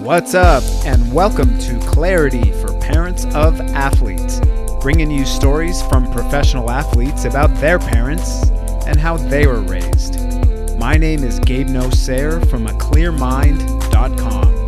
What's up, and welcome to Clarity for Parents of Athletes, bringing you stories from professional athletes about their parents and how they were raised. My name is Gabe from aclearmind.com.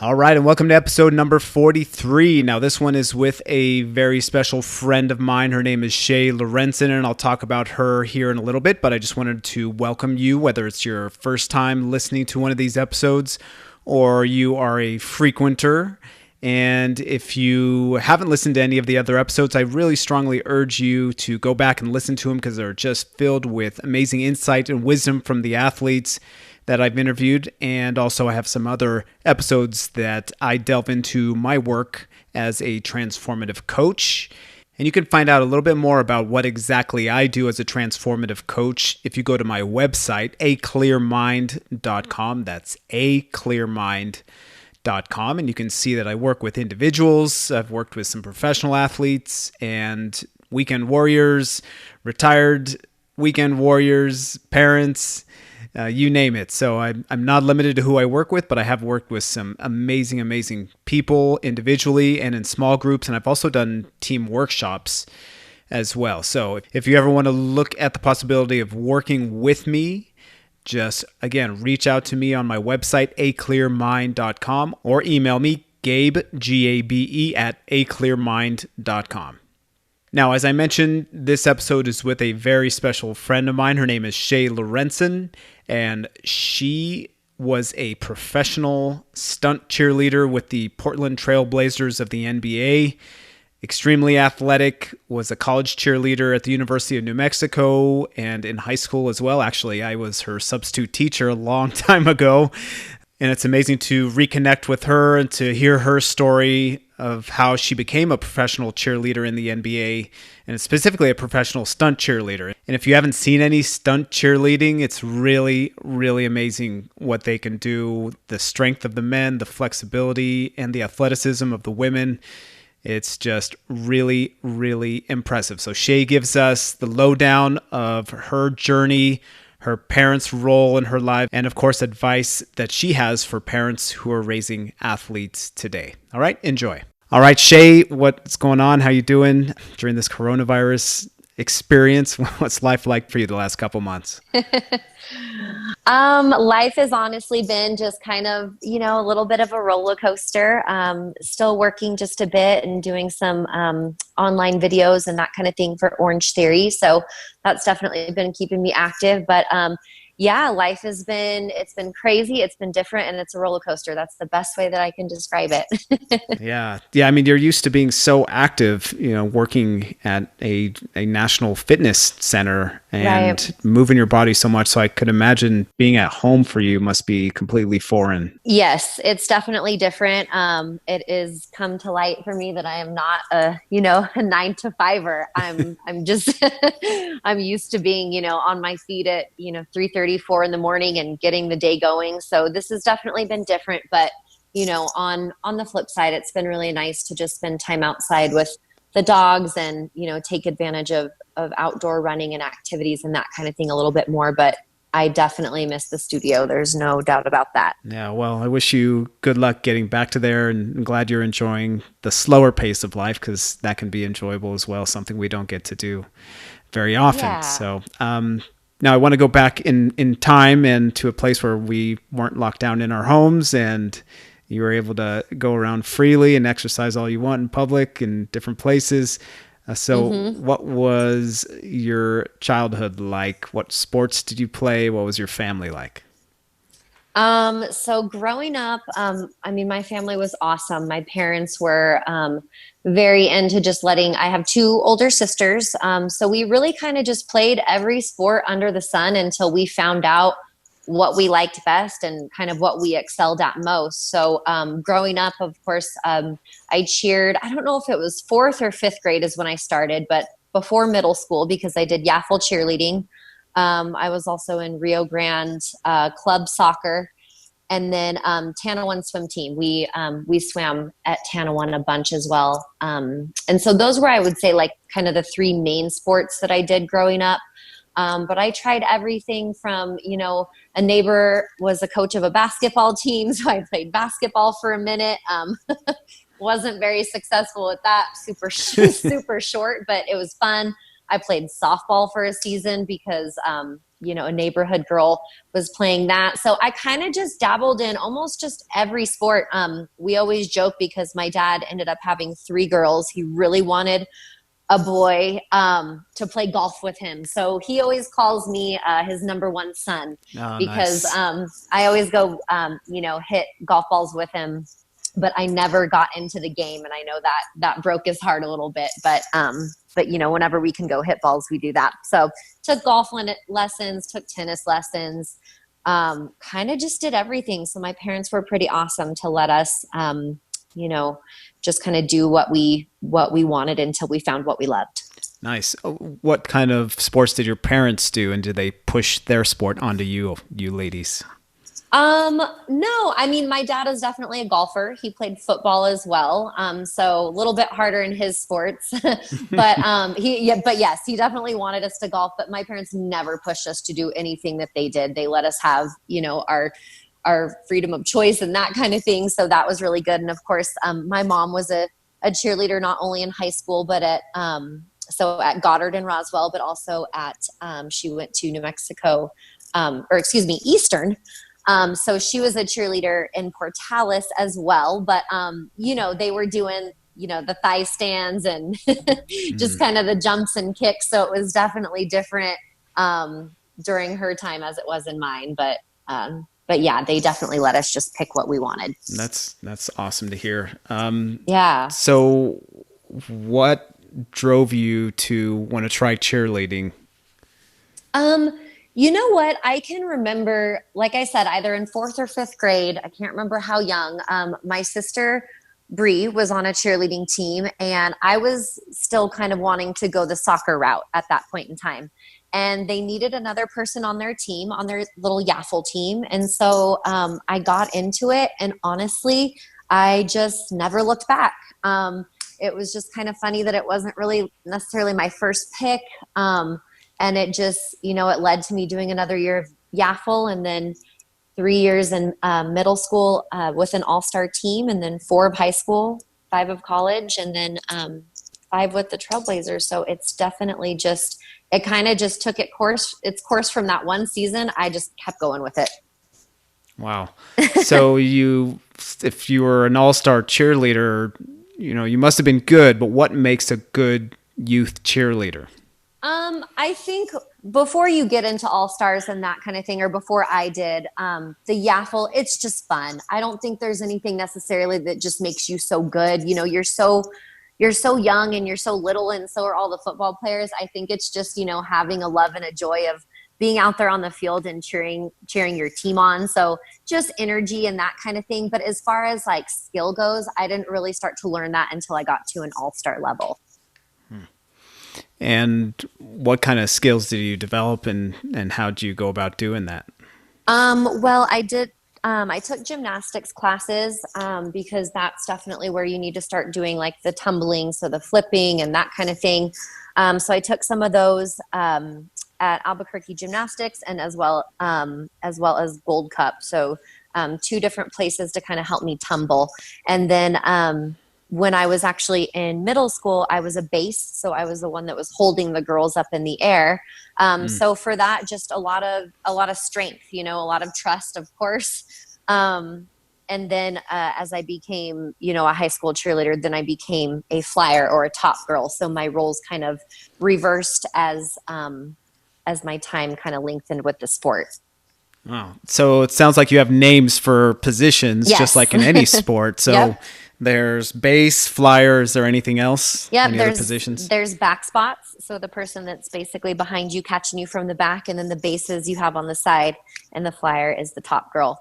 All right, and welcome to episode number 43. Now, this one is with a very special friend of mine. Her name is Shay Lorentzen, and I'll talk about her here in a little bit, but I just wanted to welcome you, whether it's your first time listening to one of these episodes or you are a frequenter. And if you haven't listened to any of the other episodes, I really strongly urge you to go back and listen to them because they're just filled with amazing insight and wisdom from the athletes that I've interviewed. And also I have some other episodes that I delve into my work as a transformative coach. And you can find out a little bit more about what exactly I do as a transformative coach if you go to my website, aclearmind.com. That's aclearmind.com. And you can see that I work with individuals. I've worked with some professional athletes and weekend warriors, retired weekend warriors, parents, you name it. So I'm not limited to who I work with, but I have worked with some amazing people individually and in small groups. And I've also done team workshops as well. So if you ever want to look at the possibility of working with me, just, again, reach out to me on my website, aclearmind.com, or email me, Gabe, Gabe, at aclearmind.com. Now, as I mentioned, this episode is with a very special friend of mine. Her name is Shay Lorentzen, and she was a professional stunt cheerleader with the Portland Trailblazers of the NBA. Extremely athletic, was a college cheerleader at the University of New Mexico and in high school as well. Actually, I was her substitute teacher a long time ago. And it's amazing to reconnect with her and to hear her story of how she became a professional cheerleader in the NBA, and specifically a professional stunt cheerleader. And if you haven't seen any stunt cheerleading, it's really amazing what they can do. The strength of the men, the flexibility, and the athleticism of the women. It's just really impressive. So Shay gives us the lowdown of her journey, her parents' role in her life, and of course, advice that she has for parents who are raising athletes today. All right, enjoy. All right, Shay, what's going on? How you doing during this coronavirus experience? What's life like for you the last couple months? Life has honestly been just kind of, a little bit of a roller coaster. Still working just a bit and doing some online videos and that kind of thing for Orange Theory. So that's definitely been keeping me active. But life it's been crazy. It's been different, and it's a roller coaster. That's the best way that I can describe it. Yeah. I mean, you're used to being so active, working at a national fitness center and right, moving your body so much. So I could imagine being at home for you must be completely foreign. Yes, it's definitely different. It is come to light for me that I am not a 9-to-5er. I'm just, I'm used to being, on my feet at, 3:30, 4 in the morning and getting the day going. So this has definitely been different, but on the flip side, it's been really nice to just spend time outside with the dogs and, take advantage of outdoor running and activities and that kind of thing a little bit more. But I definitely miss the studio. There's no doubt about that. Yeah, well, I wish you good luck getting back to there, and I'm glad you're enjoying the slower pace of life because that can be enjoyable as well, something we don't get to do very often. Yeah. So now I want to go back in time and to a place where we weren't locked down in our homes and you were able to go around freely and exercise all you want in public in different places. So what was your childhood like? What sports did you play? What was your family like? So growing up, my family was awesome. My parents were very into just I have 2 older sisters. So we really kind of just played every sport under the sun until we found out what we liked best and kind of what we excelled at most. So growing up, of course, I cheered. I don't know if it was 4th or 5th grade is when I started, but before middle school, because I did Yaffle cheerleading. I was also in Rio Grande club soccer. And then Tanawan swim team. We swam at Tanawan a bunch as well. And so those were, I would say, like kind of the three main sports that I did growing up. But I tried everything from, a neighbor was a coach of a basketball team, so I played basketball for a minute. Wasn't very successful with that, super short, but it was fun. I played softball for a season because, a neighborhood girl was playing that. So I kind of just dabbled in almost just every sport. We always joke because my dad ended up having three girls. He really wanted a boy to play golf with him. So he always calls me his number one son because nice. I always go, hit golf balls with him, but I never got into the game. And I know that broke his heart a little bit, but whenever we can go hit balls, we do that. So took golf lessons, took tennis lessons, kind of just did everything. So my parents were pretty awesome to let us, just kind of do what we wanted until we found what we loved. Nice. What kind of sports did your parents do, and did they push their sport onto you ladies? No, I mean, my dad is definitely a golfer. He played football as well. So a little bit harder in his sports, but yes, he definitely wanted us to golf, but my parents never pushed us to do anything that they did. They let us have, our freedom of choice and that kind of thing. So that was really good. And of course, my mom was a cheerleader, not only in high school, but at Goddard and Roswell, but also she went to New Mexico, Eastern. So she was a cheerleader in Portales as well, but, they were doing, the thigh stands and just kind of the jumps and kicks. So it was definitely different, during her time as it was in mine. But yeah, they definitely let us just pick what we wanted. That's awesome to hear. Yeah. So what drove you to want to try cheerleading? You know what? I can remember, like I said, either in fourth or fifth grade, I can't remember how young, my sister Bree was on a cheerleading team, and I was still kind of wanting to go the soccer route at that point in time. And they needed another person on their team, on their little Yaffle team. And so I got into it, and honestly, I just never looked back. It was just kind of funny that it wasn't really necessarily my first pick. And it just, it led to me doing another year of Yaffle, and then 3 years in middle school with an all-star team, and then 4 of high school, 5 of college, and then 5 with the Trailblazers. So it's definitely it kind of just took its course from that one season. I just kept going with it. Wow. So if you were an all-star cheerleader, you must have been good, but what makes a good youth cheerleader? I think before you get into all-stars and that kind of thing, or before I did, the Yaffle, it's just fun. I don't think there's anything necessarily that just makes you so good. You're so young and you're so little, and so are all the football players. I think it's just, having a love and a joy of being out there on the field and cheering your team on. So just energy and that kind of thing. But as far as like skill goes, I didn't really start to learn that until I got to an all-star level. And what kind of skills did you develop, and how did you go about doing that? Well, I did. I took gymnastics classes because that's definitely where you need to start doing like the tumbling, so the flipping and that kind of thing. So I took some of those at Albuquerque Gymnastics, and as well as Gold Cup. So 2 different places to kind of help me tumble. And then when I was actually in middle school, I was a base. So I was the one that was holding the girls up in the air. So for that, just a lot of strength, a lot of trust, of course. And then as I became, a high school cheerleader, then I became a flyer or a top girl. So my roles kind of reversed as my time kind of lengthened with the sport. Wow. So it sounds like you have names for positions, yes. just like in any sport. So yep. There's base, flyer. Is there anything else? Yeah, Any other positions? There's back spots. So the person that's basically behind you, catching you from the back, and then the bases you have on the side, and the flyer is the top girl.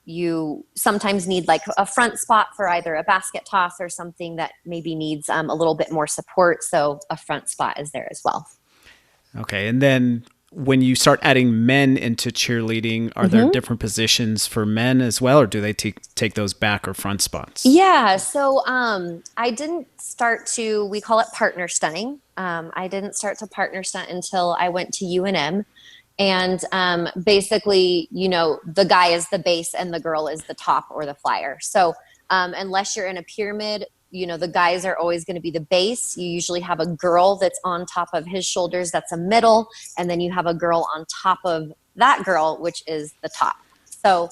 You sometimes need like a front spot for either a basket toss or something that maybe needs a little bit more support. So a front spot is there as well. Okay. And then when you start adding men into cheerleading, are there different positions for men as well, or do they take those back or front spots? Yeah. So I didn't start to, we call it partner stunning. I didn't start to partner stunt until I went to UNM. And basically, the guy is the base and the girl is the top or the flyer. So unless you're in a pyramid, the guys are always going to be the base. You usually have a girl that's on top of his shoulders, that's a middle. And then you have a girl on top of that girl, which is the top. So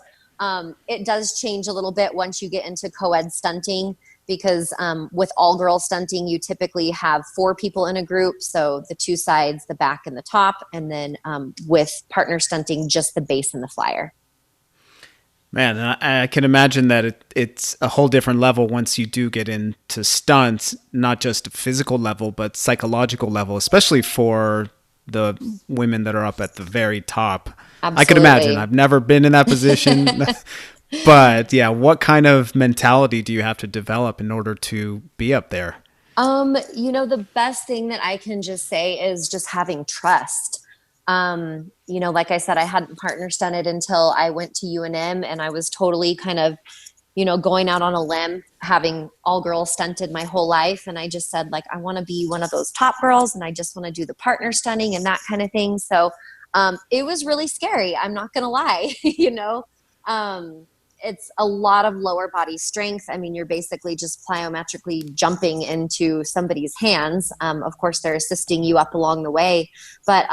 it does change a little bit once you get into co-ed stunting, because with all girl stunting, you typically have 4 people in a group. So the 2 sides, the back and the top. And then with partner stunting, just the base and the flyer. Man, I can imagine that it's a whole different level once you do get into stunts, not just a physical level, but psychological level, especially for the women that are up at the very top. Absolutely. I can imagine. I've never been in that position. But yeah, what kind of mentality do you have to develop in order to be up there? The best thing that I can just say is just having trust. Like I said, I hadn't partner stunted until I went to UNM, and I was totally kind of, going out on a limb, having all girls stunted my whole life. And I just said, like, I want to be one of those top girls, and I just want to do the partner stunning and that kind of thing. So, it was really scary. I'm not going to lie, it's a lot of lower body strength. I mean, you're basically just plyometrically jumping into somebody's hands. Of course, they're assisting you up along the way, but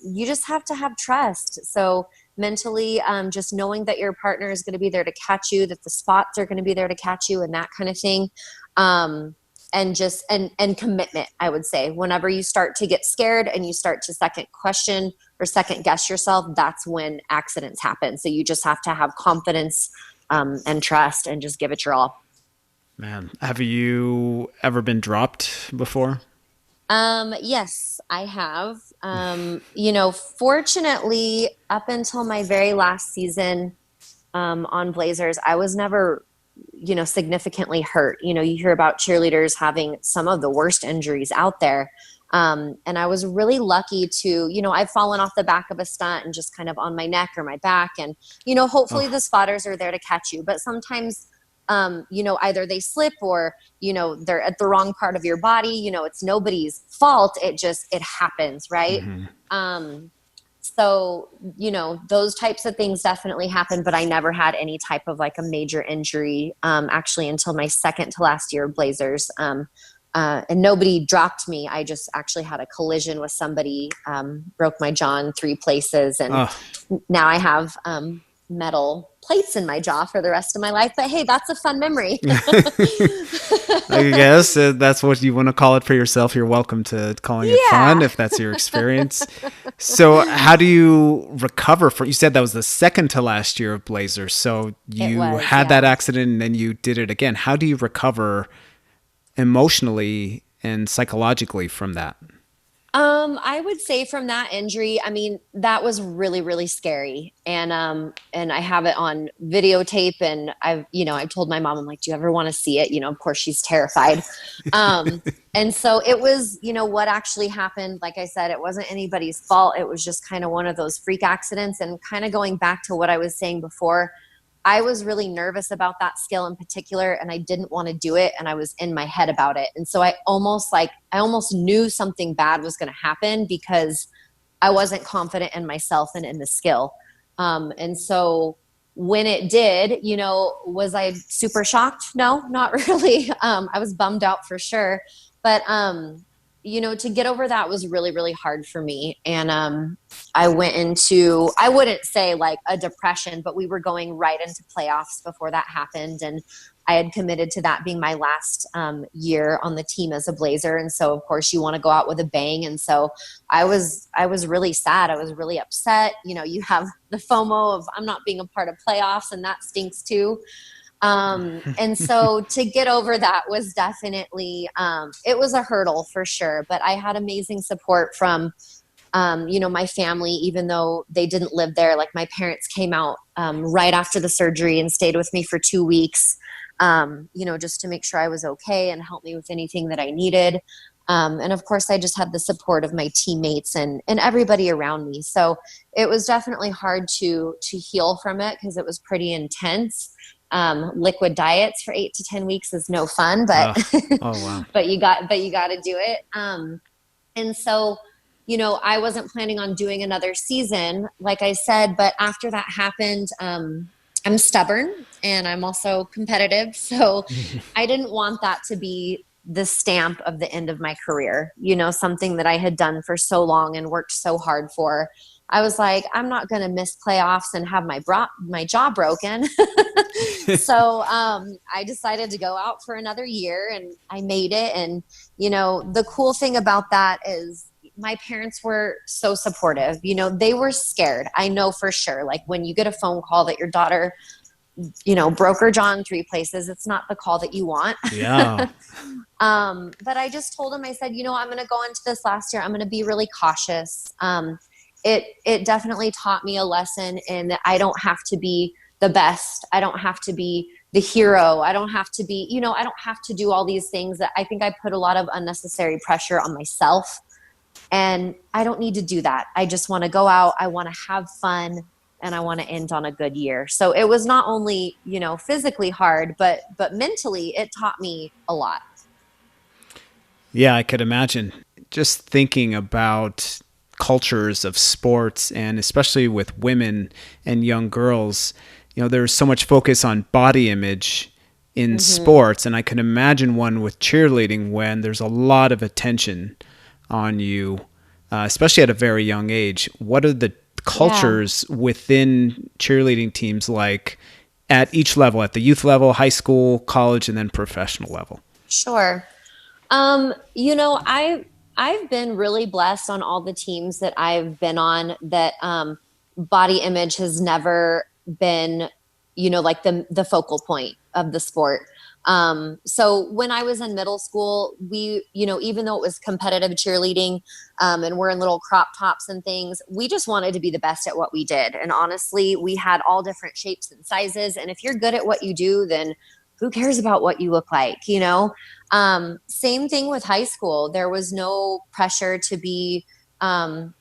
you just have to have trust. So mentally, just knowing that your partner is going to be there to catch you, that the spots are going to be there to catch you, and that kind of thing. And just and commitment, I would say. Whenever you start to get scared and you start to second question or second guess yourself, that's when accidents happen. So you just have to have confidence and trust and just give it your all. Man, have you ever been dropped before? Yes, I have. Fortunately, up until my very last season on Blazers, I was never, significantly hurt. You hear about cheerleaders having some of the worst injuries out there. And I was really lucky to, I've fallen off the back of a stunt and just kind of on my neck or my back. And, hopefully the spotters are there to catch you. But sometimes, either they slip or, they're at the wrong part of your body. It's nobody's fault. It happens. Right. Mm-hmm. So, those types of things definitely happen, but I never had any type of like a major injury, actually until my second to last year of Blazers. And nobody dropped me. I just actually had a collision with somebody, broke my jaw in 3 places. And now I have metal plates in my jaw for the rest of my life. But hey, that's a fun memory. I guess that's what you want to call it for yourself. You're welcome to calling it fun if that's your experience. So how do you recover you said that was the second to last year of Blazers. So you had that accident and then you did it again. How do you recover emotionally and psychologically from that? I would say from that injury, I mean, that was really, really scary. And I have it on videotape, and I've told my mom, I'm like, do you ever want to see it? Of course she's terrified. And so it was, what actually happened. Like I said, it wasn't anybody's fault. It was just kind of one of those freak accidents. And kind of going back to what I was saying before, I was really nervous about that skill in particular, and I didn't want to do it, and I was in my head about it. And so I almost knew something bad was going to happen because I wasn't confident in myself and in the skill. And so when it did, was I super shocked? No, not really. I was bummed out for sure. But to get over that was really, really hard for me. And I went into, I wouldn't say like a depression, but we were going right into playoffs before that happened. And I had committed to that being my last year on the team as a Blazer. And so, of course, you want to go out with a bang. And so I was really sad. I was really upset. You have the FOMO of I'm not being a part of playoffs, and that stinks too. And so to get over that was definitely, it was a hurdle for sure, but I had amazing support from, my family, even though they didn't live there. Like my parents came out, right after the surgery and stayed with me for 2 weeks, just to make sure I was okay and help me with anything that I needed. And of course, I just had the support of my teammates and everybody around me. So it was definitely hard to heal from it because it was pretty intense. Liquid diets for 8 to 10 weeks is no fun, but Oh, wow. but you got to do it. And so, I wasn't planning on doing another season, like I said, but after that happened, I'm stubborn and I'm also competitive. So I didn't want that to be the stamp of the end of my career, something that I had done for so long and worked so hard for. I was like, I'm not going to miss playoffs and have my jaw broken. So I decided to go out for another year and I made it. And, the cool thing about that is my parents were so supportive. They were scared. I know for sure. Like when you get a phone call that your daughter, broke her jaw in 3 places, it's not the call that you want. Yeah. But I just told him, I said, I'm going to go into this last year. I'm going to be really cautious. It definitely taught me a lesson in that I don't have to be the best. I don't have to be the hero. I don't have to be, I don't have to do all these things that I think I put a lot of unnecessary pressure on myself. And I don't need to do that. I just want to go out. I want to have fun and I want to end on a good year. So it was not only, physically hard, but mentally it taught me a lot. Yeah, I could imagine. Just thinking about cultures of sports and especially with women and young girls, there's so much focus on body image in sports. And I can imagine one with cheerleading when there's a lot of attention on you, especially at a very young age. What are the cultures within cheerleading teams like at each level, at the youth level, high school, college, and then professional level? Sure. I've been really blessed on all the teams that I've been on that body image has never been, like the focal point of the sport. So when I was in middle school, we, even though it was competitive cheerleading, and we're in little crop tops and things, we just wanted to be the best at what we did. And honestly, we had all different shapes and sizes. And if you're good at what you do, then who cares about what you look like, Same thing with high school. There was no pressure to be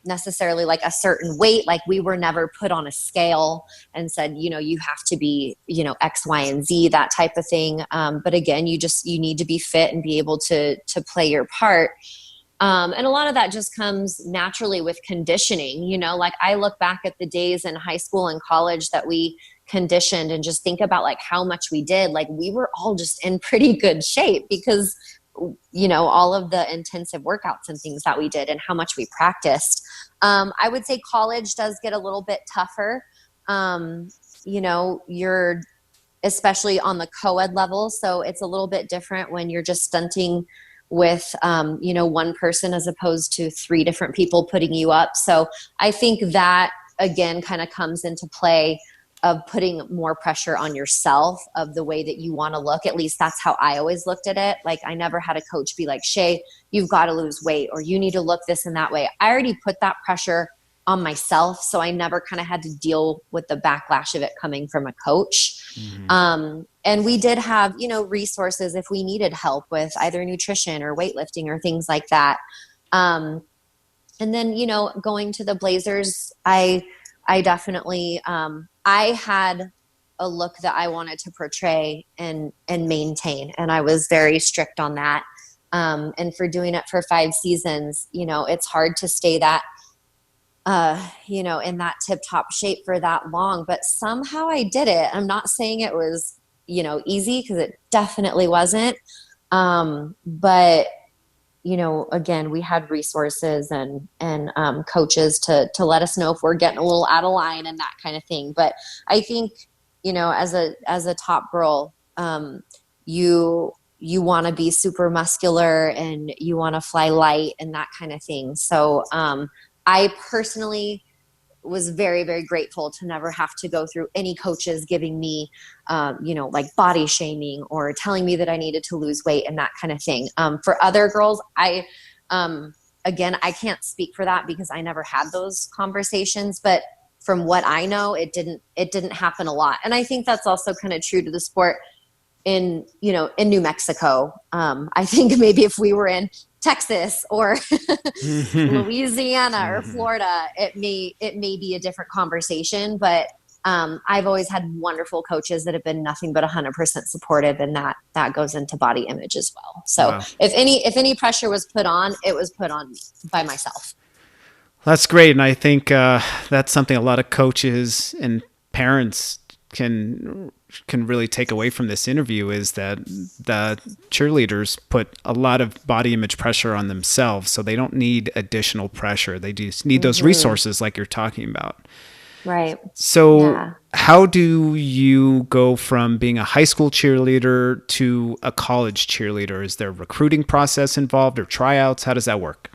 necessarily like a certain weight. Like we were never put on a scale and said, you have to be, X, Y, and Z, that type of thing. But again, you need to be fit and be able to play your part. And a lot of that just comes naturally with conditioning, like I look back at the days in high school and college that we conditioned and just think about like how much we did. Like we were all just in pretty good shape because all of the intensive workouts and things that we did and how much we practiced. I would say college does get a little bit tougher. You're especially on the co-ed level. So it's a little bit different when you're just stunting with, one person as opposed to 3 different people putting you up. So I think that again, kind of comes into play of putting more pressure on yourself of the way that you want to look. At least that's how I always looked at it. Like I never had a coach be like, Shay, you've got to lose weight or you need to look this and that way. I already put that pressure on myself. So I never kind of had to deal with the backlash of it coming from a coach. And we did have, resources if we needed help with either nutrition or weightlifting or things like that. And then, going to the Blazers, I definitely, I had a look that I wanted to portray and maintain. And I was very strict on that. And for doing it for 5 seasons, it's hard to stay that, in that tip top shape for that long, but somehow I did it. I'm not saying it was, easy because it definitely wasn't. But again, we had resources and coaches to let us know if we're getting a little out of line and that kind of thing. But I think, as a top girl, you want to be super muscular and you want to fly light and that kind of thing. So, I personally was very, very grateful to never have to go through any coaches giving me, like body shaming or telling me that I needed to lose weight and that kind of thing. For other girls, again, I can't speak for that because I never had those conversations, but from what I know, it didn't happen a lot. And I think that's also kind of true to the sport in New Mexico. I think maybe if we were in Texas or Louisiana or Florida, it may be a different conversation, but I've always had wonderful coaches that have been nothing but 100% supportive, and that goes into body image as well. So Wow. if any pressure was put on, it was put on me by myself. That's great. And I think that's something a lot of coaches and parents can really take away from this interview, is that the cheerleaders put a lot of body image pressure on themselves. So they don't need additional pressure. They just need those resources like you're talking about. Right. So how do you go from being a high school cheerleader to a college cheerleader? Is there a recruiting process involved or tryouts? How does that work?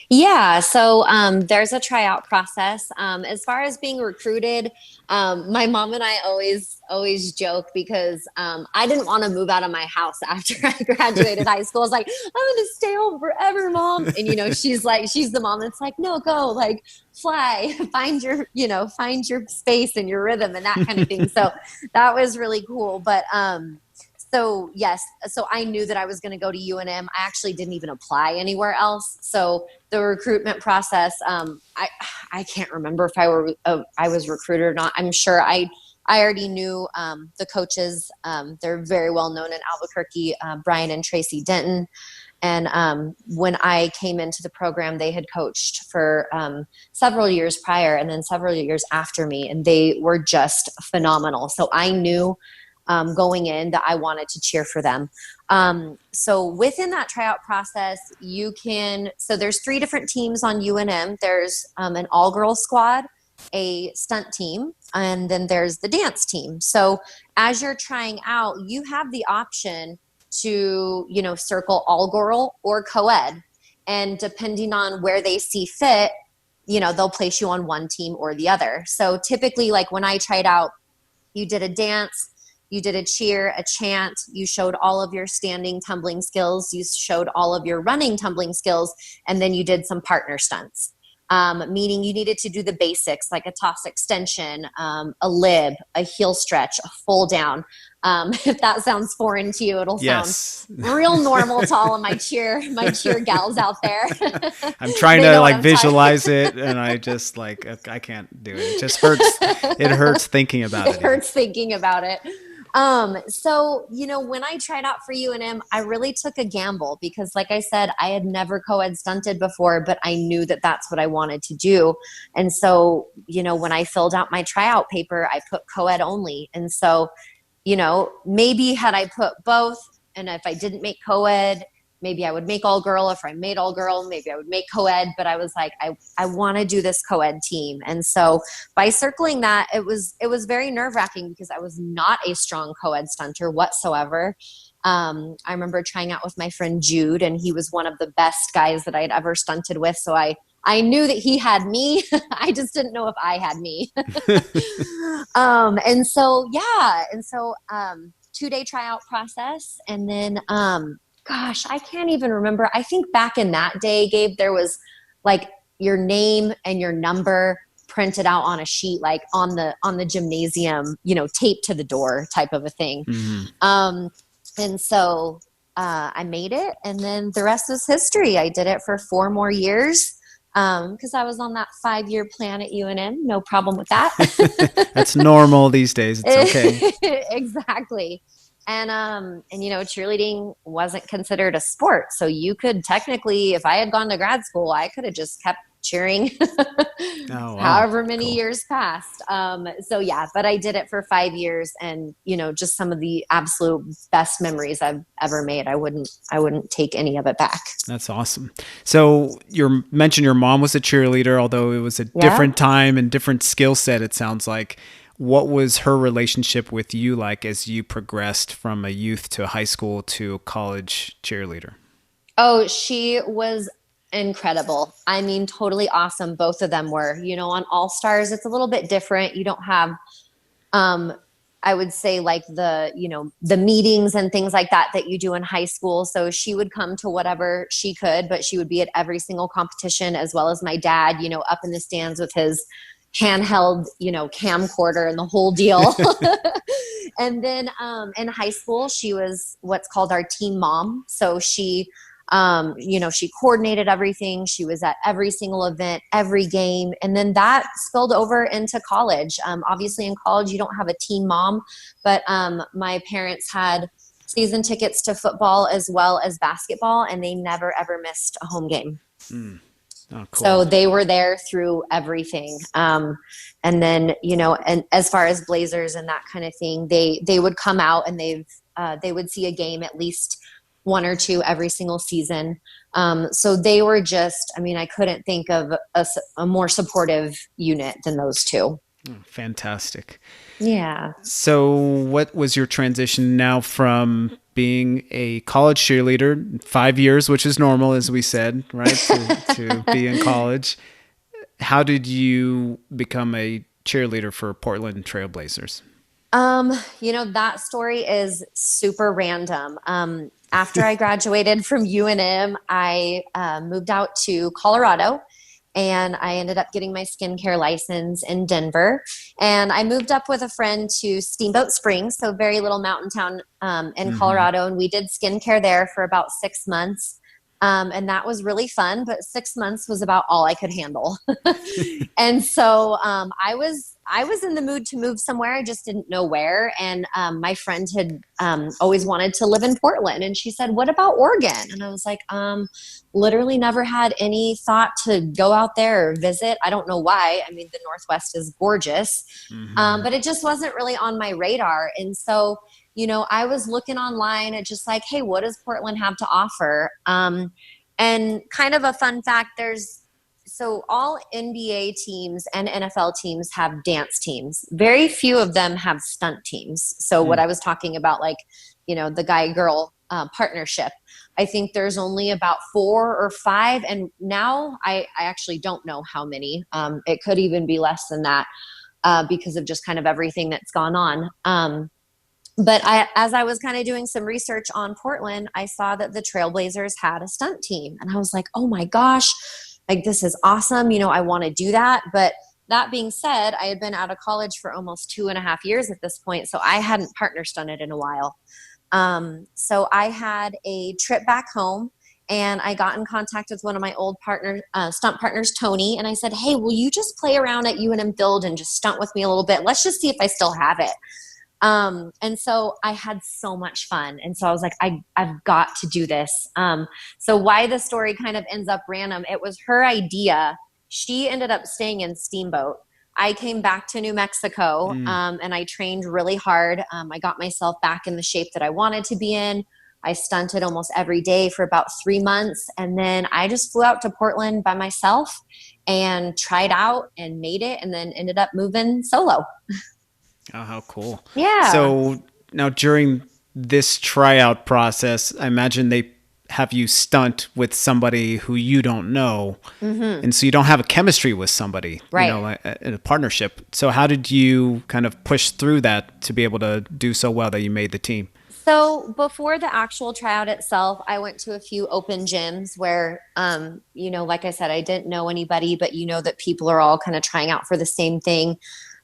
Yeah, so there's a tryout process. As far as being recruited, my mom and I always joke because I didn't want to move out of my house after I graduated high school. I was like, I'm going to stay home forever, Mom. And, she's the mom that's like, no, go, like, fly, find your space and your rhythm and that kind of thing. So that was really cool. But so yes, so I knew that I was going to go to UNM. I actually didn't even apply anywhere else. So the recruitment process, I can't remember if I was recruited or not. I'm sure I already knew the coaches. They're very well known in Albuquerque, Brian and Tracy Denton. And when I came into the program, they had coached for several years prior and then several years after me, and they were just phenomenal. So I knew going in that I wanted to cheer for them. So within that tryout process, there's 3 different teams on UNM. There's an all-girls squad, a stunt team, and then there's the dance team. So as you're trying out, you have the option to, circle all-girl or co-ed. And depending on where they see fit, they'll place you on one team or the other. So typically, like when I tried out, you did a dance, you did a cheer, a chant, you showed all of your standing tumbling skills, you showed all of your running tumbling skills, and then you did some partner stunts. Meaning you needed to do the basics like a toss extension, a lib, a heel stretch, a full down. If that sounds foreign to you, it'll sound real normal to all of my cheer gals out there. I'm trying to visualize it, and I just I can't do it. It just hurts. It hurts thinking about it. It hurts thinking about it. So, when I tried out for UNM, I really took a gamble because, like I said, I had never co-ed stunted before, but I knew that that's what I wanted to do. And so, when I filled out my tryout paper, I put co-ed only. And so, maybe had I put both, and if I didn't make co-ed, maybe I would make all girl. If I made all girl, maybe I would make co-ed, but I was like, I want to do this co-ed team. And so by circling that, it was very nerve wracking because I was not a strong co-ed stunter whatsoever. I remember trying out with my friend Jude, and he was one of the best guys that I had ever stunted with. So I knew that he had me. I just didn't know if I had me. And so 2-day tryout process. And then, gosh, I can't even remember. I think back in that day, Gabe, there was like your name and your number printed out on a sheet, like on the gymnasium, taped to the door type of a thing. Mm-hmm. And so I made it, and then the rest is history. I did it for 4 more years because I was on that 5-year plan at UNM. No problem with that. That's normal these days. It's okay. Exactly. And cheerleading wasn't considered a sport. So you could technically, if I had gone to grad school, I could have just kept cheering however many years passed. But I did it for 5 years, and, just some of the absolute best memories I've ever made. I wouldn't take any of it back. That's awesome. So you mentioned your mom was a cheerleader, although it was a different time and different skill set, it sounds like. What was her relationship with you like as you progressed from a youth to a high school to a college cheerleader? Oh, she was incredible. I mean, totally awesome. Both of them were, on All Stars, it's a little bit different. You don't have, I would say like the meetings and things like that you do in high school. So she would come to whatever she could, but she would be at every single competition, as well as my dad, up in the stands with his handheld, camcorder and the whole deal. And then in high school, she was what's called our team mom. So she She coordinated everything. She was at every single event, every game. And then that spilled over into college. Obviously in college, you don't have a teen mom, but my parents had season tickets to football as well as basketball, and they never, ever missed a home game. Mm. Oh, cool. So they were there through everything. And then, and as far as Blazers and that kind of thing, they would come out and they would see a game at least one or two every single season. So they were just, I couldn't think of a more supportive unit than those two. Oh, fantastic. Yeah. So what was your transition now from being a college cheerleader, 5 years, which is normal, as we said, right, to be in college? How did you become a cheerleader for Portland Trailblazers? That story is super random. After I graduated from UNM, I moved out to Colorado, and I ended up getting my skincare license in Denver. And I moved up with a friend to Steamboat Springs, so very little mountain town in Colorado, and we did skincare there for about 6 months. And that was really fun, but 6 months was about all I could handle. And so I was in the mood to move somewhere. I just didn't know where. And my friend had always wanted to live in Portland. And she said, "What about Oregon?" And I was like, literally never had any thought to go out there or visit. I don't know why. The Northwest is gorgeous. But it just wasn't really on my radar. And so I was looking online at just like, hey, what does Portland have to offer? And kind of a fun fact, so all NBA teams and NFL teams have dance teams. Very few of them have stunt teams. So what I was talking about, like, the guy-girl partnership, I think there's only about 4 or 5. And now I actually don't know how many. It could even be less than that because of just kind of everything that's gone on. But as I was kind of doing some research on Portland, I saw that the Trailblazers had a stunt team. And I was like, oh my gosh, like, this is awesome. I want to do that. But that being said, I had been out of college for almost 2.5 years at this point. So I hadn't partner stunted in a while. So I had a trip back home, and I got in contact with one of my old stunt partners, Tony. And I said, hey, will you just play around at UNM Field and just stunt with me a little bit? Let's just see if I still have it. And so I had so much fun. And so I was like, I've got to do this. So why the story kind of ends up random, it was her idea. She ended up staying in Steamboat. I came back to New Mexico, and I trained really hard. I got myself back in the shape that I wanted to be in. I stunted almost every day for about 3 months. And then I just flew out to Portland by myself and tried out and made it, and then ended up moving solo. Oh, how cool. Yeah. So now during this tryout process, I imagine they have you stunt with somebody who you don't know. And so you don't have a chemistry with somebody, right, in a partnership. So how did you kind of push through that to be able to do so well that you made the team? So before the actual tryout itself, I went to a few open gyms where, like I said, I didn't know anybody, but that people are all kind of trying out for the same thing.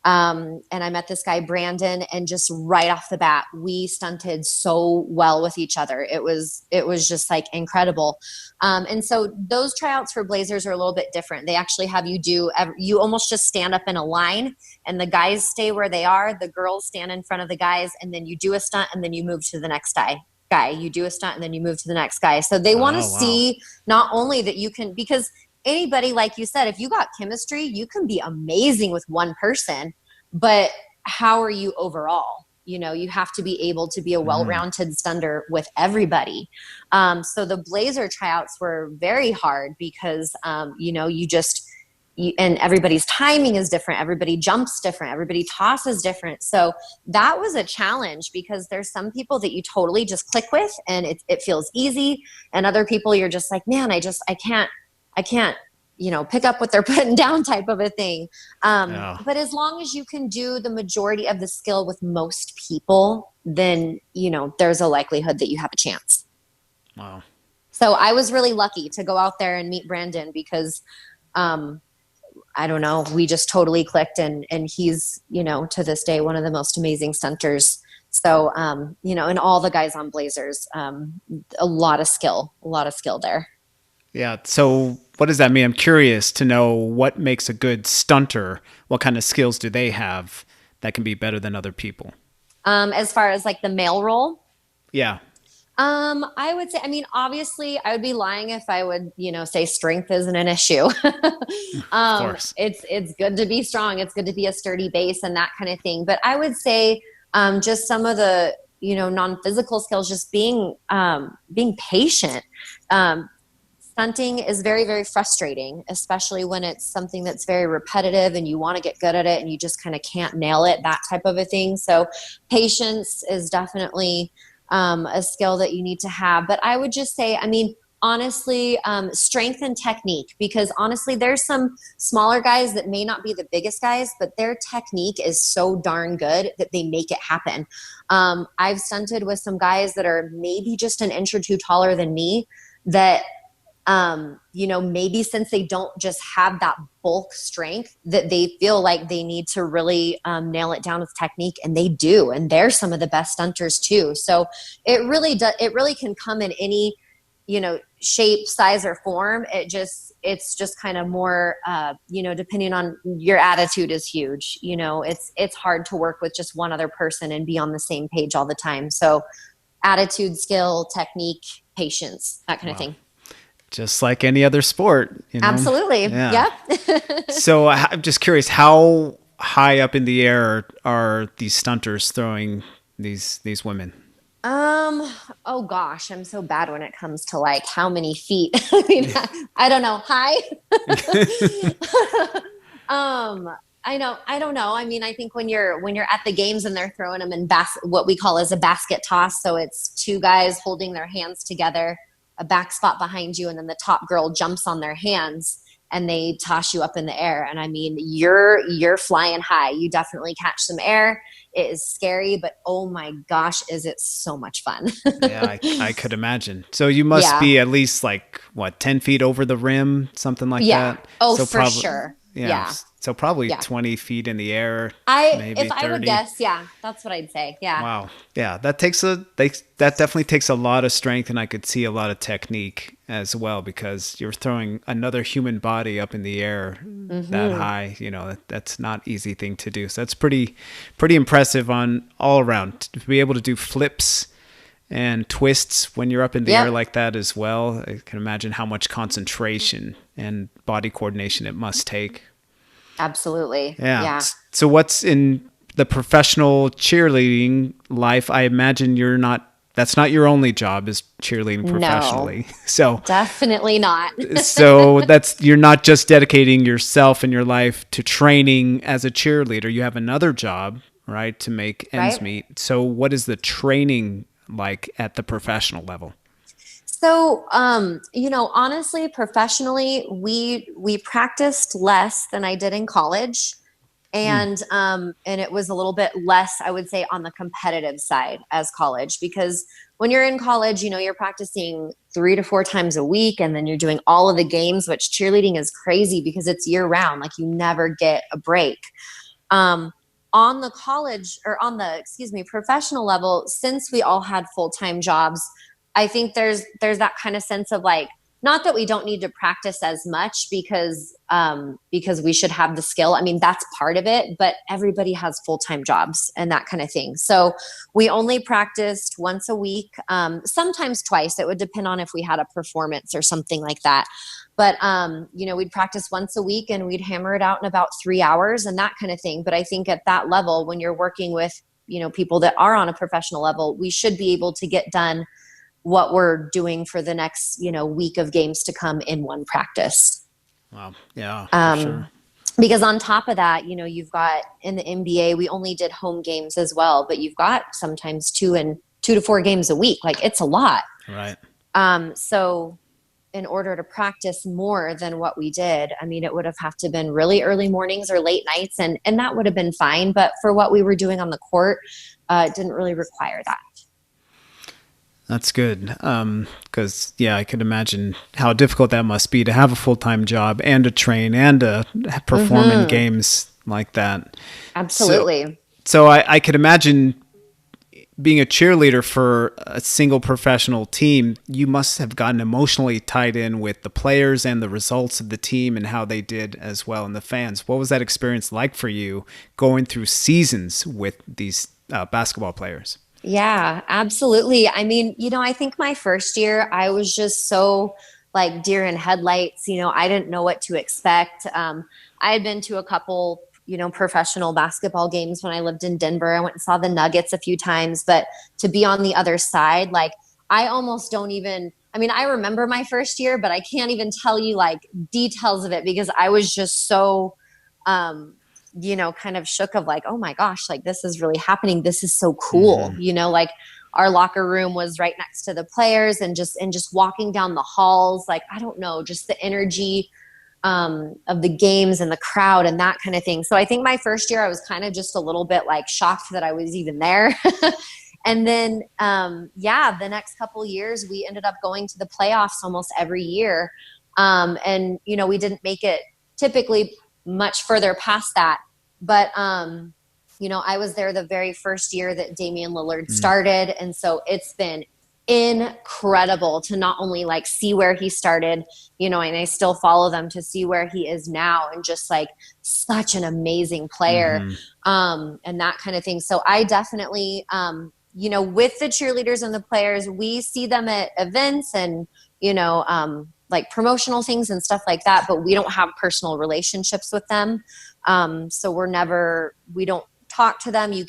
And I met this guy, Brandon, and just right off the bat, we stunted so well with each other. It was just like incredible. And so those tryouts for Blazers are a little bit different. They actually have you almost just stand up in a line, and the guys stay where they are. The girls stand in front of the guys, and then you do a stunt, and then you move to the next guy. You do a stunt, and then you move to the next guy. So they want to see not only that you can, because anybody, like you said, if you got chemistry, you can be amazing with one person, but how are you overall? You have to be able to be a well-rounded stunner with everybody. So the Blazer tryouts were very hard because, and everybody's timing is different. Everybody jumps different. Everybody tosses different. So that was a challenge because there's some people that you totally just click with and it feels easy. And other people you're just like, man, I can't, pick up what they're putting down type of a thing. But as long as you can do the majority of the skill with most people, then, there's a likelihood that you have a chance. Wow. So I was really lucky to go out there and meet Brandon because, I don't know, we just totally clicked and he's, to this day, one of the most amazing stunters So, and all the guys on Blazers, a lot of skill there. Yeah. So what does that mean? I'm curious to know what makes a good stunter. What kind of skills do they have that can be better than other people? As far as like the male role, Yeah. I would say, I mean, obviously I would be lying if I would, say strength isn't an issue. Of course. It's good to be strong. It's good to be a sturdy base and that kind of thing. But I would say, just some of the, non-physical skills, just being patient. Stunting is very, very frustrating, especially when it's something that's very repetitive and you want to get good at it and you just kind of can't nail it, that type of a thing. So patience is definitely a skill that you need to have. But I would just say, I mean, honestly, strength and technique, because honestly, there's some smaller guys that may not be the biggest guys, but their technique is so darn good that they make it happen. I've stunted with some guys that are maybe just an inch or two taller than me that maybe since they don't just have that bulk strength, that they feel like they need to really nail it down with technique, and they do. And they're some of the best stunters too. So it really can come in any, shape, size, or form. It's just kind of more, depending on your attitude is huge. It's hard to work with just one other person and be on the same page all the time. So attitude, skill, technique, patience, that kind of thing. Just like any other sport. Absolutely. Yeah. So I'm just curious, how high up in the air are these stunters throwing these women? Oh gosh, I'm so bad when it comes to like how many feet. I mean, I don't know. High. I don't know. I mean, I think when you're at the games and they're throwing them in what we call as a basket toss. So it's two guys holding their hands together, a back spot behind you, and then the top girl jumps on their hands and they toss you up in the air. And I mean, you're flying high. You definitely catch some air. It is scary, but oh my gosh, is it so much fun. Yeah, I could imagine. So you must be at least 10 feet over the rim, something like that? Oh, so for sure. Yeah. So probably 20 feet in the air. Maybe if 30. I would guess, that's what I'd say. Yeah. Wow. Yeah, that definitely takes a lot of strength, and I could see a lot of technique as well, because you're throwing another human body up in the air that high. That's not easy thing to do. So that's pretty impressive on all around, to be able to do flips and twists when you're up in the air like that as well. I can imagine how much concentration and body coordination it must take. Absolutely. Yeah. So what's in the professional cheerleading life? I imagine that's not your only job, is cheerleading professionally. No, so definitely not. So you're not just dedicating yourself and your life to training as a cheerleader. You have another job, right, to make ends meet. So what is the training like at the professional level? So, honestly, professionally, we practiced less than I did in college. And it was a little bit less, I would say, on the competitive side as college, because when you're in college, you're practicing 3 to 4 times a week, and then you're doing all of the games, which cheerleading is crazy because it's year round. Like, you never get a break. On the professional level, since we all had full-time jobs, I think there's that kind of sense of like, not that we don't need to practice as much because we should have the skill. I mean, that's part of it, but everybody has full-time jobs and that kind of thing. So we only practiced once a week, sometimes twice. It would depend on if we had a performance or something like that. But, we'd practice once a week and we'd hammer it out in about 3 hours and that kind of thing. But I think at that level, when you're working with, people that are on a professional level, we should be able to get done what we're doing for the next, week of games to come in one practice. Wow. Yeah, for sure. Because on top of that, you've got in the NBA, we only did home games as well, but you've got sometimes 2 to 4 games a week. Like, it's a lot. Right. So in order to practice more than what we did, I mean, it would have to been really early mornings or late nights, and that would have been fine. But for what we were doing on the court, it didn't really require that. That's good. Because, I could imagine how difficult that must be to have a full-time job and to train and to perform in games like that. Absolutely. So I could imagine being a cheerleader for a single professional team, you must have gotten emotionally tied in with the players and the results of the team and how they did as well, and the fans. What was that experience like for you going through seasons with these basketball players? Yeah, absolutely. I mean, I think my first year, I was just so like deer in headlights. I didn't know what to expect. I had been to a couple, professional basketball games when I lived in Denver. I went and saw the Nuggets a few times, but to be on the other side, like I almost don't even, I mean, I remember my first year, but I can't even tell you like details of it because I was just so, kind of shook of like, oh my gosh, like this is really happening. This is so cool. Like our locker room was right next to the players and just walking down the halls, like, I don't know, just the energy of the games and the crowd and that kind of thing. So I think my first year I was kind of just a little bit like shocked that I was even there. And then, the next couple years we ended up going to the playoffs almost every year. And, we didn't make it typically much further past that. But, I was there the very first year that Damian Lillard started. And so it's been incredible to not only like see where he started, and I still follow them, to see where he is now and just like such an amazing player, and that kind of thing. So I definitely, with the cheerleaders and the players, we see them at events and, like promotional things and stuff like that, but we don't have personal relationships with them. So we don't talk to them. You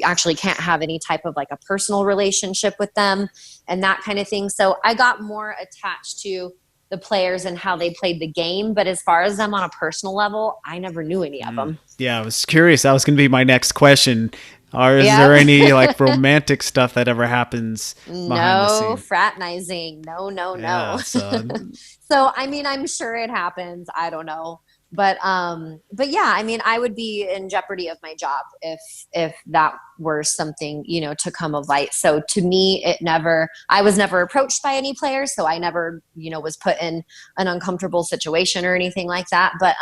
actually can't have any type of like a personal relationship with them and that kind of thing. So I got more attached to the players and how they played the game. But as far as them on a personal level, I never knew any of them. Yeah, I was curious. That was going to be my next question. Is there any like romantic stuff that ever happens behind the scenes? No fraternizing. No. Yeah, So, I mean, I'm sure it happens. I don't know. But yeah, I mean, I would be in jeopardy of my job if that were something, to come of light. So to me, I was never approached by any players. So I never, was put in an uncomfortable situation or anything like that. But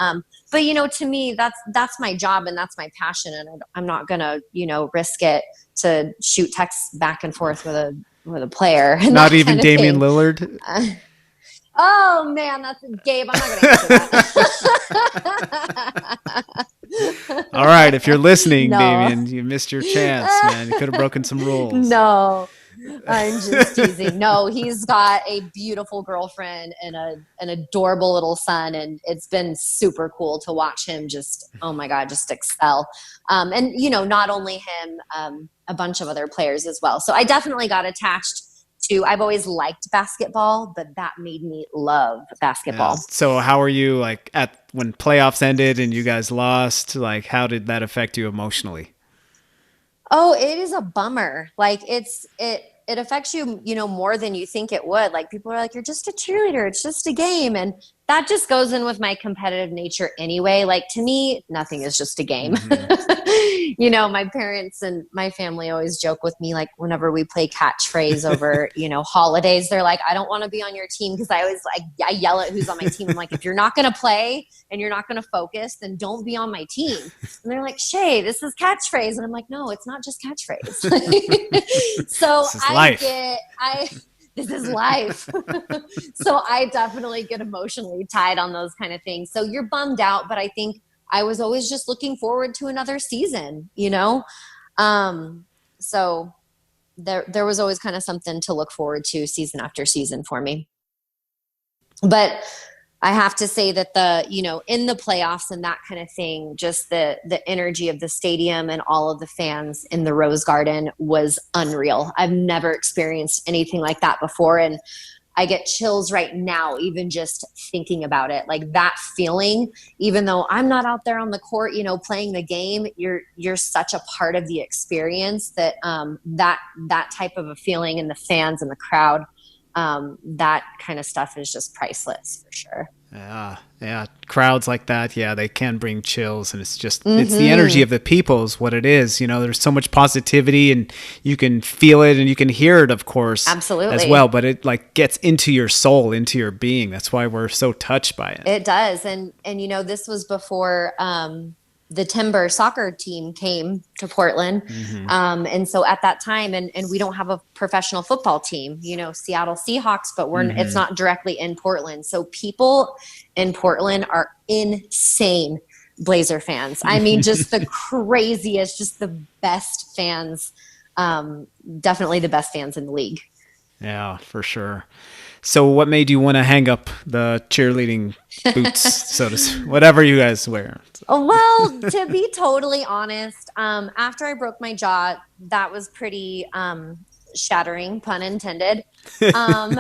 to me, that's my job and that's my passion. And I'm not gonna, risk it to shoot texts back and forth with a player. Not even Damian Lillard. Oh man, that's Gabe. I'm not going to answer that. All right, if you're listening, Damian, you missed your chance, man. You could have broken some rules. No, I'm just teasing. No, he's got a beautiful girlfriend and an adorable little son, and it's been super cool to watch him just, oh my God, just excel. And not only him, a bunch of other players as well. So I definitely got attached. I've always liked basketball, but that made me love basketball. Yeah. So how are you like when playoffs ended and you guys lost? Like, how did that affect you emotionally? Oh, it is a bummer. Like it affects you, more than you think it would. Like people are like, you're just a cheerleader. It's just a game. And that just goes in with my competitive nature anyway. Like to me, nothing is just a game. My parents and my family always joke with me, like whenever we play catchphrase over, holidays, they're like, I don't want to be on your team. Cause I always I yell at who's on my team. I'm like, if you're not going to play and you're not going to focus, then don't be on my team. And they're like, Shay, this is catchphrase. And I'm like, no, it's not just catchphrase. So this is life. So I definitely get emotionally tied on those kind of things. So you're bummed out, but I think I was always just looking forward to another season, So there was always kind of something to look forward to season after season for me. But I have to say that in the playoffs and that kind of thing, just the energy of the stadium and all of the fans in the Rose Garden was unreal. I've never experienced anything like that before. And I get chills right now, even just thinking about it. Like that feeling, even though I'm not out there on the court, playing the game, you're such a part of the experience that that type of a feeling in the fans and the crowd, that kind of stuff is just priceless for sure. Yeah. Crowds like that, yeah, they can bring chills, and it's just, it's the energy of the people is what it is. There's so much positivity and you can feel it and you can hear it, of course. Absolutely. As well, but it like gets into your soul, into your being. That's why we're so touched by it. It does. And this was before, the Timber soccer team came to Portland. Mm-hmm. And so at that time, and we don't have a professional football team, Seattle Seahawks, but it's not directly in Portland. So people in Portland are insane Blazer fans. I mean, just the craziest, just the best fans. Definitely the best fans in the league. Yeah, for sure. So what made you want to hang up the cheerleading boots, whatever you guys wear? Well, to be totally honest, after I broke my jaw, that was pretty shattering, pun intended. Good one.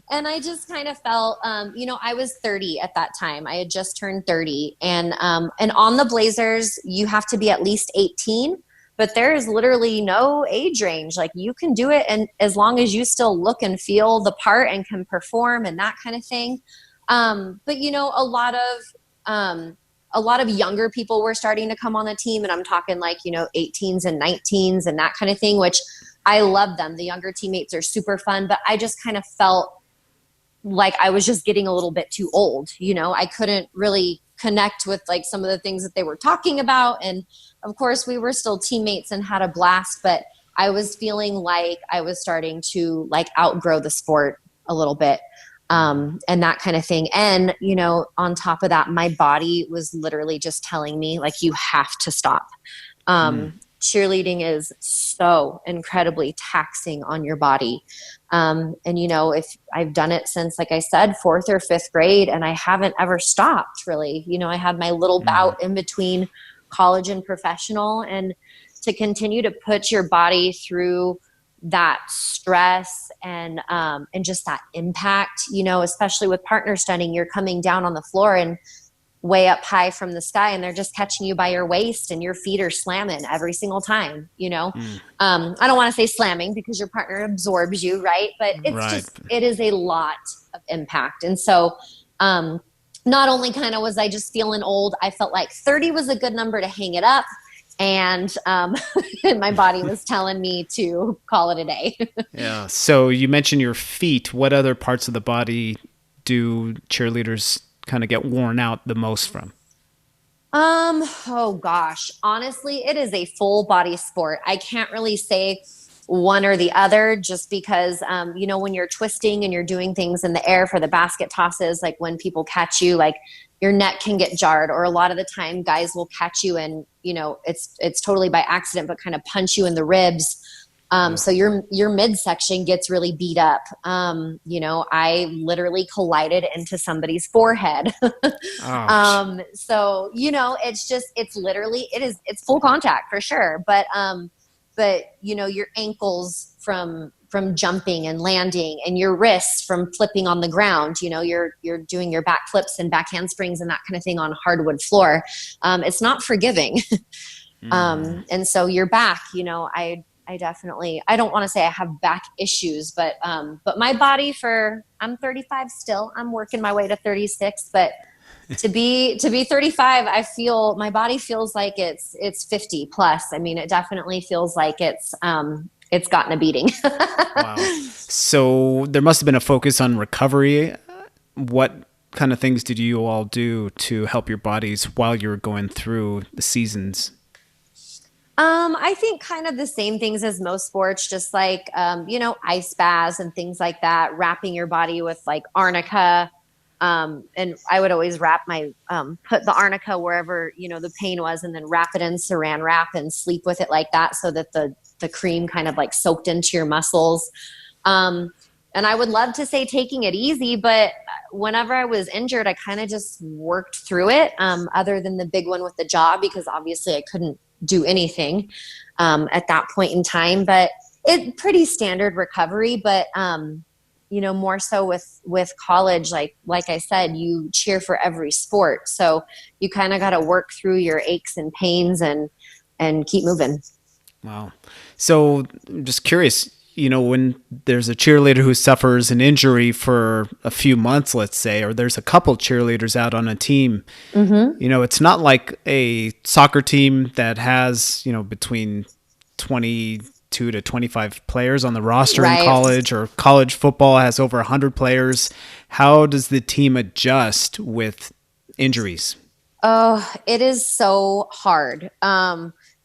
And I just kind of felt, I was 30 at that time. I had just turned 30, and on the Blazers, you have to be at least 18. But there is literally no age range. Like, you can do it, and as long as you still look and feel the part and can perform and that kind of thing. But a lot of younger people were starting to come on the team, and I'm talking like 18s and 19s and that kind of thing, which I love them. The younger teammates are super fun, but I just kind of felt like I was just getting a little bit too old. I couldn't really connect with like some of the things that they were talking about. And of course we were still teammates and had a blast, but I was feeling like I was starting to like outgrow the sport a little bit. And that kind of thing. And, on top of that, my body was literally just telling me like, you have to stop. Cheerleading is so incredibly taxing on your body. And if I've done it since, like I said, 4th or 5th grade, and I haven't ever stopped really. I had my little bout in between college and professional, and to continue to put your body through that stress and just that impact, especially with partner stunning, you're coming down on the floor and way up high from the sky, and they're just catching you by your waist, and your feet are slamming every single time. I don't want to say slamming because your partner absorbs you, right? But it's it is a lot of impact. And so not only kind of was I just feeling old, I felt like 30 was a good number to hang it up. And my body was telling me to call it a day. Yeah. So you mentioned your feet. What other parts of the body do cheerleaders kind of get worn out the most from? Oh gosh, honestly, it is a full body sport. I can't really say one or the other, just because, when you're twisting and you're doing things in the air for the basket tosses, like when people catch you, like your neck can get jarred, or a lot of the time guys will catch you and, it's totally by accident, but kind of punch you in the ribs. So your midsection gets really beat up. I literally collided into somebody's forehead. So, it's full contact for sure. But your ankles from jumping and landing, and your wrists from flipping on the ground, you're doing your back flips and back handsprings and that kind of thing on hardwood floor. It's not forgiving. And so your back, I definitely, I don't want to say I have back issues, but my body I'm 35 still, I'm working my way to 36, but to be 35, I feel my body feels like it's 50 plus. I mean, it definitely feels like it's gotten a beating. Wow. So there must have been a focus on recovery. What kind of things did you all do to help your bodies while you were going through the seasons? I think kind of the same things as most sports, just like, ice baths and things like that, wrapping your body with like arnica. And I would always put the arnica wherever, the pain was, and then wrap it in saran wrap and sleep with it like that, so that the cream kind of like soaked into your muscles. And I would love to say taking it easy, but whenever I was injured, I kind of just worked through it, other than the big one with the jaw, because obviously I couldn't do anything at that point in time. But it pretty standard recovery. But more so with college, like I said, you cheer for every sport, so you kind of got to work through your aches and pains and keep moving. Wow. So I'm just curious, when there's a cheerleader who suffers an injury for a few months, let's say, or there's a couple cheerleaders out on a team, it's not like a soccer team that has, between 22 to 25 players on the roster in college, or college football has over 100 players. How does the team adjust with injuries? Oh, it is so hard.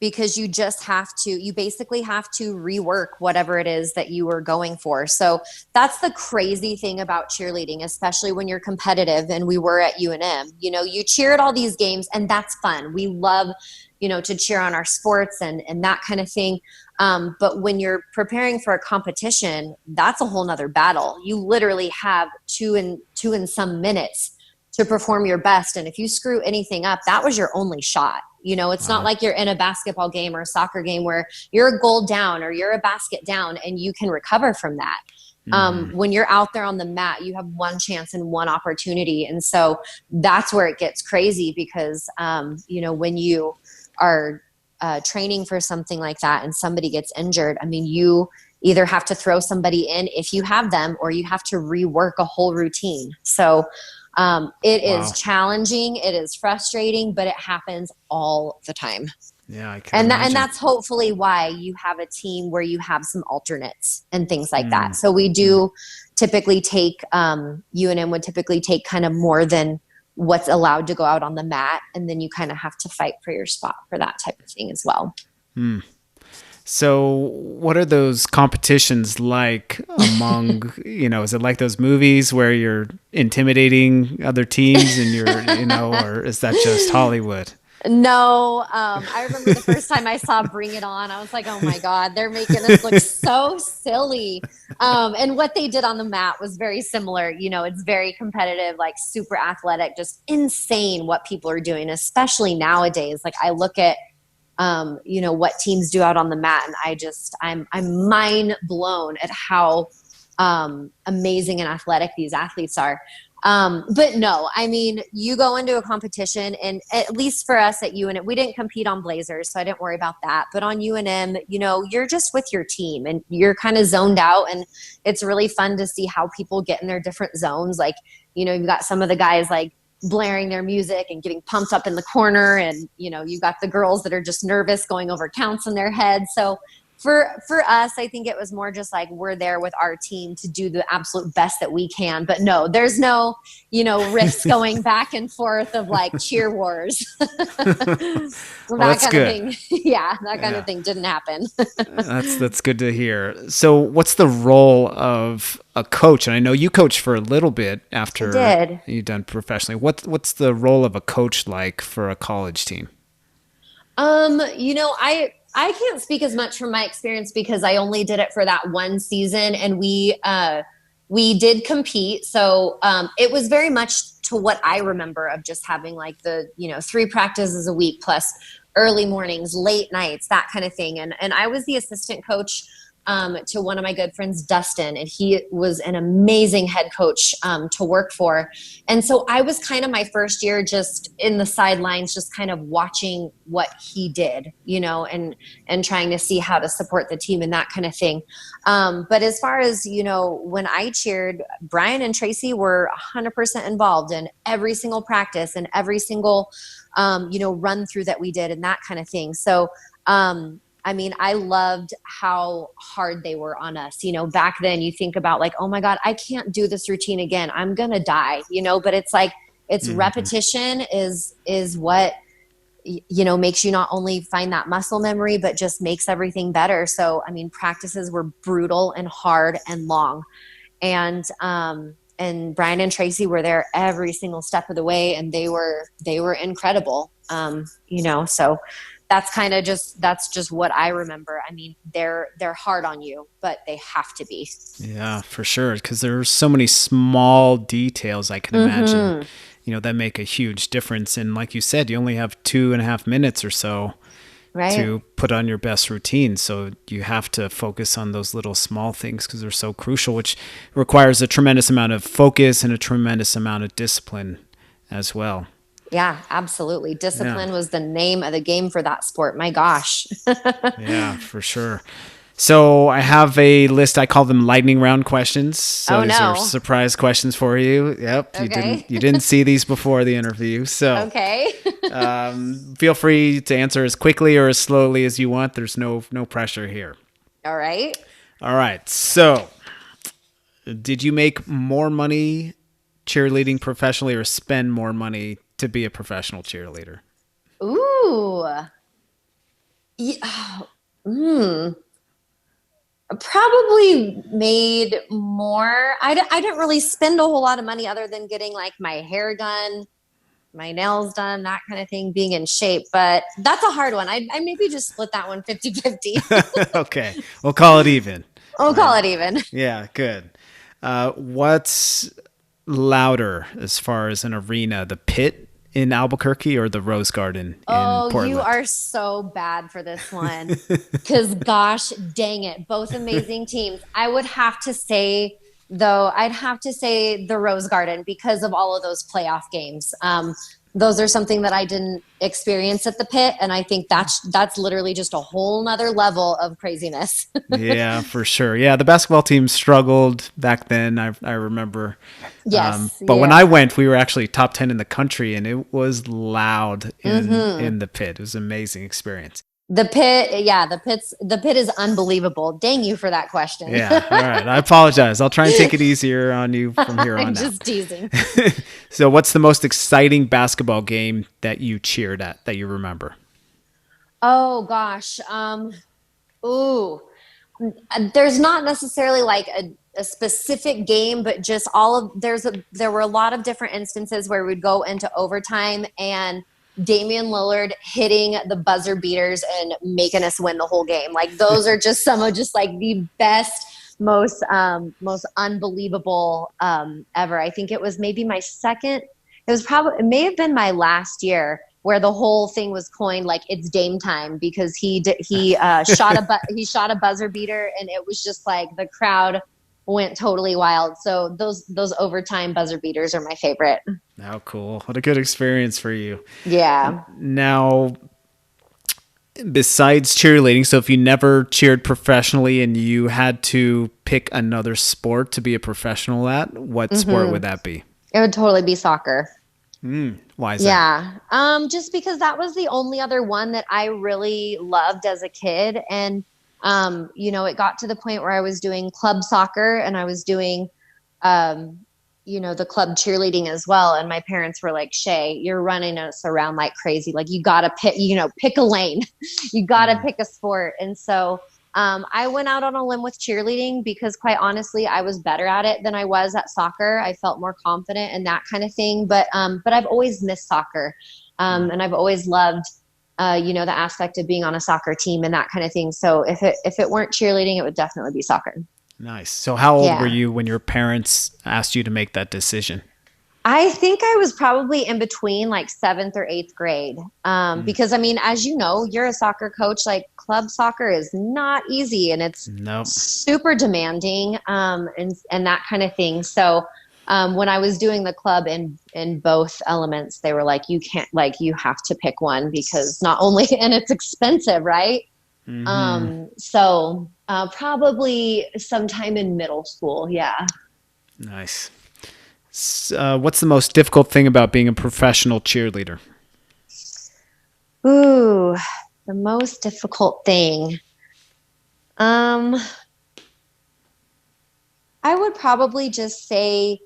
Because you basically have to rework whatever it is that you were going for. So that's the crazy thing about cheerleading, especially when you're competitive. And we were at UNM, you cheer at all these games and that's fun. We love, to cheer on our sports and that kind of thing. But when you're preparing for a competition, that's a whole nother battle. You literally have two and some minutes to perform your best. And if you screw anything up, that was your only shot. It's not Wow. like you're in a basketball game or a soccer game where you're a goal down or you're a basket down and you can recover from that. Mhm. When you're out there on the mat, you have one chance and one opportunity. And so that's where it gets crazy because, when you are training for something like that and somebody gets injured, I mean, you either have to throw somebody in if you have them or you have to rework a whole routine. So it is Wow. challenging, it is frustrating, but it happens all the time. Yeah, I can And imagine. that's hopefully why you have a team where you have some alternates and things like that. Mm. So we Mm. do typically take UNM would typically take kind of more than what's allowed to go out on the mat, and then you kind of have to fight for your spot for that type of thing as well. Mm. So, what are those competitions like among, is it like those movies where you're intimidating other teams and or is that just Hollywood? No, I remember the first time I saw Bring It On, I was like, oh my God, they're making us look so silly. And what they did on the mat was very similar. It's very competitive, like super athletic, just insane what people are doing, especially nowadays. Like I look at, what teams do out on the mat, and I'm mind blown at how amazing and athletic these athletes are. But no, I mean, you go into a competition, and at least for us at UNM, we didn't compete on Blazers, so I didn't worry about that. But on UNM, you're just with your team and you're kind of zoned out, and it's really fun to see how people get in their different zones. Like, you've got some of the guys like blaring their music and getting pumped up in the corner, and you got the girls that are just nervous going over counts in their head. So for us, I think it was more just like we're there with our team to do the absolute best that we can. But no, there's no, rifts going back and forth of like cheer wars. Well, That that's kind of good. thing. Yeah, that kind of Yeah. thing didn't happen. That's good to hear. So, what's the role of a coach? And I know you coached for a little bit I after did. you've done professionally. What's the role of a coach like for a college team? I can't speak as much from my experience because I only did it for that one season, and we did compete. So it was very much to what I remember of just having like the, 3 practices a week plus early mornings, late nights, that kind of thing. And I was the assistant coach to one of my good friends, Dustin, and he was an amazing head coach to work for. And so I was kind of my first year just in the sidelines, just kind of watching what he did, and trying to see how to support the team and that kind of thing. But as far as, when I cheered, Brian and Tracy were 100% involved in every single practice and every single, run through that we did and that kind of thing. So, I mean, I loved how hard they were on us. Back then you think about like, oh my God, I can't do this routine again. I'm going to die, but it's like, it's Hmm. repetition is what, makes you not only find that muscle memory, but just makes everything better. So, I mean, practices were brutal and hard and long. And Brian and Tracy were there every single step of the way, and they were incredible. So that's just what I remember. I mean, they're hard on you, but they have to be. Yeah, for sure. Because there's so many small details I can imagine, Mm-hmm. that make a huge difference. And like you said, you only have 2.5 minutes or so Right. to put on your best routine. So you have to focus on those little small things because they're so crucial, which requires a tremendous amount of focus and a tremendous amount of discipline as well. Yeah, absolutely. Yeah. Discipline was the name of the game for that sport. My gosh. Yeah, for sure. So I have a list. I call them lightning round questions. So Oh these are no. surprise questions for you. Yep, you didn't Okay. you didn't see these before the interview. So Okay. feel free to answer as quickly or as slowly as you want. There's no pressure here. All right. All right. So did you make more money cheerleading professionally or spend more money to be a professional cheerleader? Ooh. Yeah. Mm. Probably made more. I didn't really spend a whole lot of money other than getting like my hair done, my nails done, that kind of thing, being in shape. But that's a hard one. I maybe just split that one 50-50. Okay, we'll call it even. We'll call it even. Yeah, good. What's louder as far as an arena, the Pit in Albuquerque or the Rose Garden in Portland? You are so bad for this one. Because gosh, dang it. Both amazing teams. I would have to say, though, I'd have to say the Rose Garden because of all of those playoff games. Those are something that I didn't experience at the Pit, and I think that's literally just a whole nother level of craziness. Yeah, for sure. Yeah, the basketball team struggled back then. I remember. Yes, but when I went, we were actually top 10 in the country, and it was loud in the Pit. It was an amazing experience. The Pit, yeah, the Pit is unbelievable. Dang you for that question. Yeah, all right. I apologize. I'll try and take it easier on you from here on I'm out. just teasing. So what's the most exciting basketball game that you cheered at that you remember? Oh gosh. There's not necessarily like a specific game, but just there were a lot of different instances where we'd go into overtime and Damian Lillard hitting the buzzer beaters and making us win the whole game. Like those are just some of just like the best, most unbelievable ever. I think it was maybe my second. It may have been my last year where the whole thing was coined like it's Dame time because he shot a buzzer beater and it was just like the crowd went totally wild. So those overtime buzzer beaters are my favorite. Oh, cool. What a good experience for you. Yeah. Now, besides cheerleading, so if you never cheered professionally and you had to pick another sport to be a professional at, what sport would that be? It would totally be soccer. Why is that? Yeah. Just because that was the only other one that I really loved as a kid. And it got to the point where I was doing club soccer and I was doing, the club cheerleading as well. And my parents were like, Shay, you're running us around like crazy. Like you got to pick a lane. You got to pick a sport. And so I went out on a limb with cheerleading because quite honestly, I was better at it than I was at soccer. I felt more confident and that kind of thing. But I've always missed soccer. And I've always loved the aspect of being on a soccer team and that kind of thing. So if it weren't cheerleading, it would definitely be soccer. Nice. So how old were you when your parents asked you to make that decision? I think I was probably in between like 7th or 8th grade. Because I mean, as you know, you're a soccer coach, like club soccer is not easy and it's super demanding, and that kind of thing. So when I was doing the club in both elements, they were like, you can't, like, you have to pick one because not only, and it's expensive, right? So probably sometime in middle school. Yeah. Nice. What's the most difficult thing about being a professional cheerleader? Ooh, the most difficult thing. I would probably just say,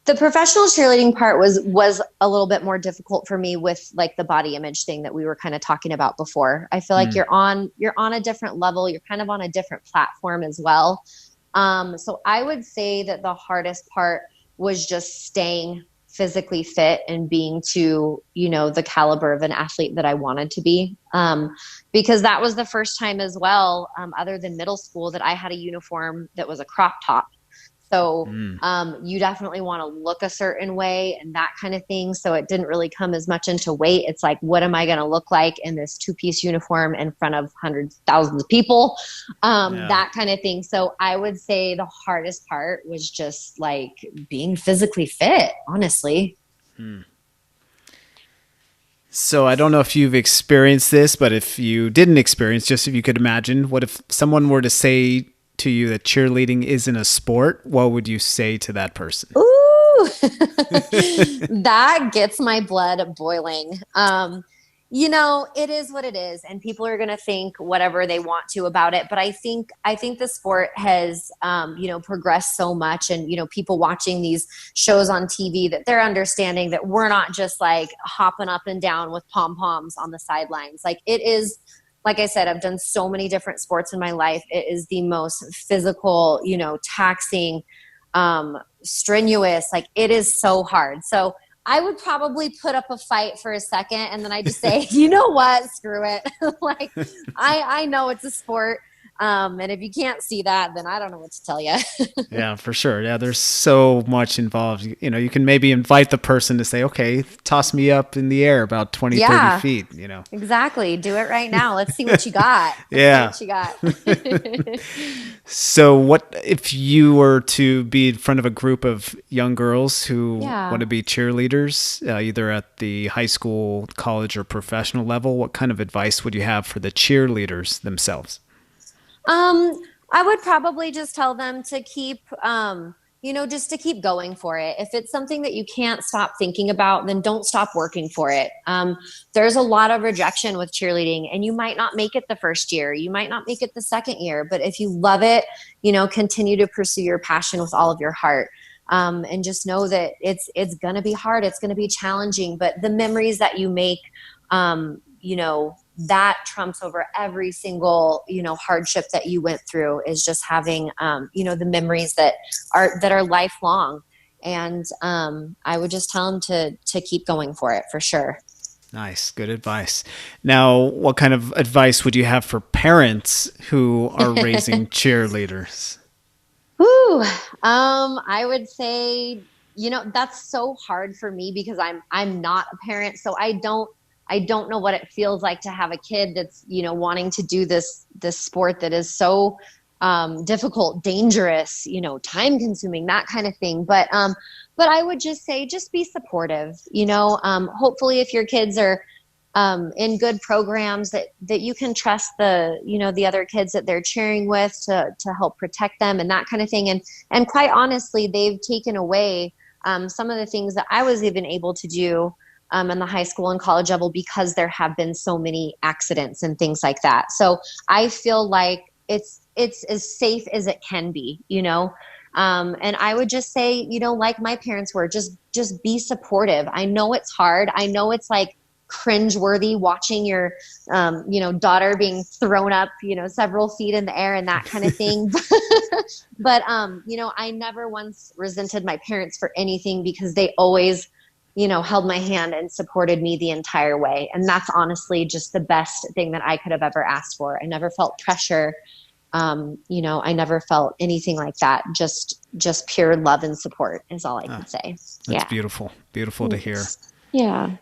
the professional cheerleading part was a little bit more difficult for me with like the body image thing that we were kind of talking about before. I feel like you're on a different level. You're kind of on a different platform as well. So I would say that the hardest part was just staying physically fit and being to, the caliber of an athlete that I wanted to be. Because that was the first time as well, other than middle school, that I had a uniform that was a crop top. So you definitely want to look a certain way and that kind of thing. So it didn't really come as much into weight. It's like, what am I going to look like in this 2-piece uniform in front of hundreds, thousands of people? That kind of thing. So I would say the hardest part was just like being physically fit, honestly. So I don't know if you've experienced this, but if you didn't experience, just if you could imagine, what if someone were to say to you that cheerleading isn't a sport, what would you say to that person? Ooh, that gets my blood boiling. It is what it is, and people are going to think whatever they want to about it. But I think the sport has, progressed so much, and people watching these shows on TV, that they're understanding that we're not just like hopping up and down with pom poms on the sidelines. Like it is. Like I said, I've done so many different sports in my life. It is the most physical, taxing, strenuous. Like it is so hard. So I would probably put up a fight for a second, and then I just say, you know what, screw it. Like I know it's a sport. And if you can't see that, then I don't know what to tell you. Yeah, for sure. Yeah, there's so much involved. You can maybe invite the person to say, okay, toss me up in the air about 20, 30 feet, Exactly. Do it right now. Let's see what you got. Yeah. Let's see what you got. So what if you were to be in front of a group of young girls who want to be cheerleaders, either at the high school, college, or professional level? What kind of advice would you have for the cheerleaders themselves? I would probably just tell them to keep, just to keep going for it. If it's something that you can't stop thinking about, then don't stop working for it. There's a lot of rejection with cheerleading, and you might not make it the first year. You might not make it the second year, but if you love it, continue to pursue your passion with all of your heart. And just know that it's going to be hard. It's going to be challenging, but the memories that you make, that trumps over every single, hardship that you went through, is just having, the memories that are lifelong. And I would just tell them to keep going for it, for sure. Nice. Good advice. Now, what kind of advice would you have for parents who are raising cheerleaders? Ooh, I would say, that's so hard for me because I'm not a parent, so I don't know what it feels like to have a kid that's, wanting to do this sport that is so difficult, dangerous, time consuming, that kind of thing. But I would just say, just be supportive, hopefully if your kids are in good programs that you can trust the other kids that they're cheering with to help protect them and that kind of thing. And quite honestly, they've taken away some of the things that I was even able to do in the high school and college level, because there have been so many accidents and things like that. So I feel like it's as safe as it can be, and I would just say, like my parents were, just be supportive. I know it's hard. I know it's like cringeworthy watching your, daughter being thrown up, several feet in the air and that kind of thing. But, I never once resented my parents for anything, because they always, held my hand and supported me the entire way. And that's honestly just the best thing that I could have ever asked for. I never felt pressure. I never felt anything like that. Just pure love and support is all I can say. That's beautiful. Beautiful to hear. Yeah.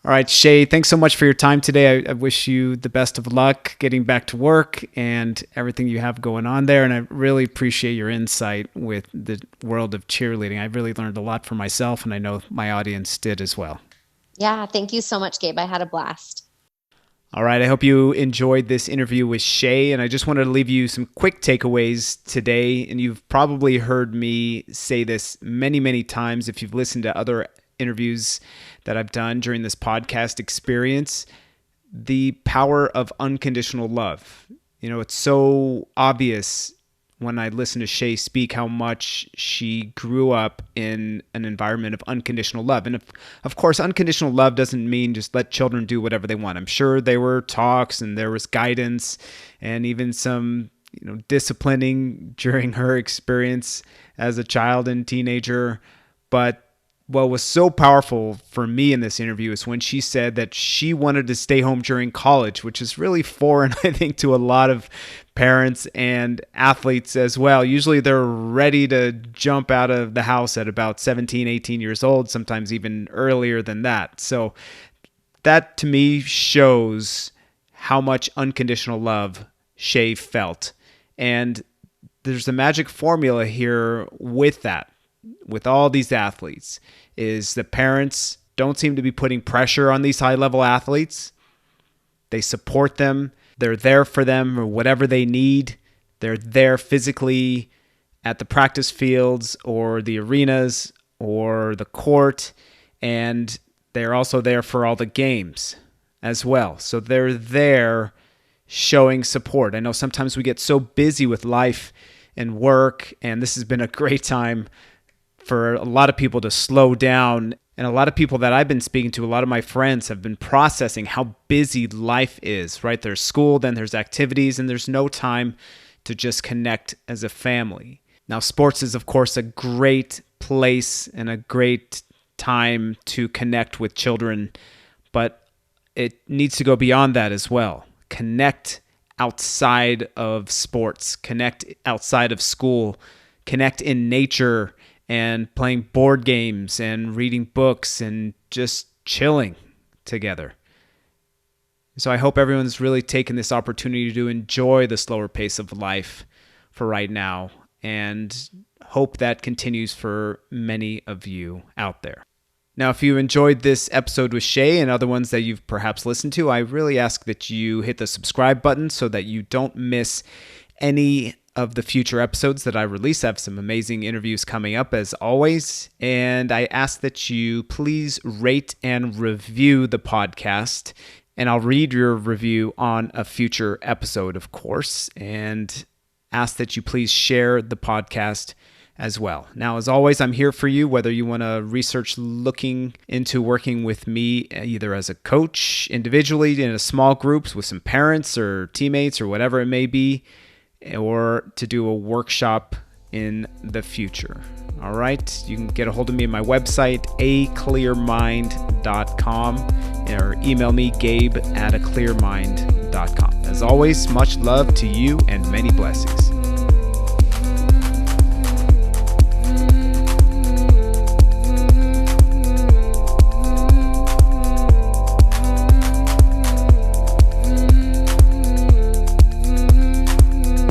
All right, Shay, thanks so much for your time today. I wish you the best of luck getting back to work and everything you have going on there. And I really appreciate your insight with the world of cheerleading. I really learned a lot for myself, and I know my audience did as well. Yeah, thank you so much, Gabe. I had a blast. All right, I hope you enjoyed this interview with Shay, and I just wanted to leave you some quick takeaways today. And you've probably heard me say this many, many times if you've listened to other interviews that I've done during this podcast experience. The power of unconditional love. It's so obvious when I listen to Shay speak how much she grew up in an environment of unconditional love. And of course, unconditional love doesn't mean just let children do whatever they want. I'm sure there were talks and there was guidance and even some disciplining during her experience as a child and teenager. But what was so powerful for me in this interview is when she said that she wanted to stay home during college, which is really foreign, I think, to a lot of parents and athletes as well. Usually they're ready to jump out of the house at about 17, 18 years old, sometimes even earlier than that. So that to me shows how much unconditional love Shay felt. And there's a magic formula here with that. With all these athletes, is the parents don't seem to be putting pressure on these high-level athletes. They support them. They're there for them or whatever they need. They're there physically at the practice fields or the arenas or the court, and they're also there for all the games as well. So they're there showing support. I know sometimes we get so busy with life and work, and this has been a great time for a lot of people to slow down. And a lot of people that I've been speaking to, a lot of my friends have been processing how busy life is, right? There's school, then there's activities, and there's no time to just connect as a family. Now, sports is, of course, a great place and a great time to connect with children, but it needs to go beyond that as well. Connect outside of sports, connect outside of school, connect in nature, and playing board games and reading books and just chilling together. So I hope everyone's really taken this opportunity to enjoy the slower pace of life for right now, and hope that continues for many of you out there. Now, if you enjoyed this episode with Shay and other ones that you've perhaps listened to, I really ask that you hit the subscribe button so that you don't miss any of the future episodes that I release. I have some amazing interviews coming up as always. And I ask that you please rate and review the podcast. And I'll read your review on a future episode, of course. And ask that you please share the podcast as well. Now, as always, I'm here for you, whether you want to research looking into working with me, either as a coach, individually, in a small groups with some parents or teammates or whatever it may be, or to do a workshop in the future. All right. You can get a hold of me at my website, aclearmind.com, or email me, gabe@aclearmind.com. As always, much love to you and many blessings.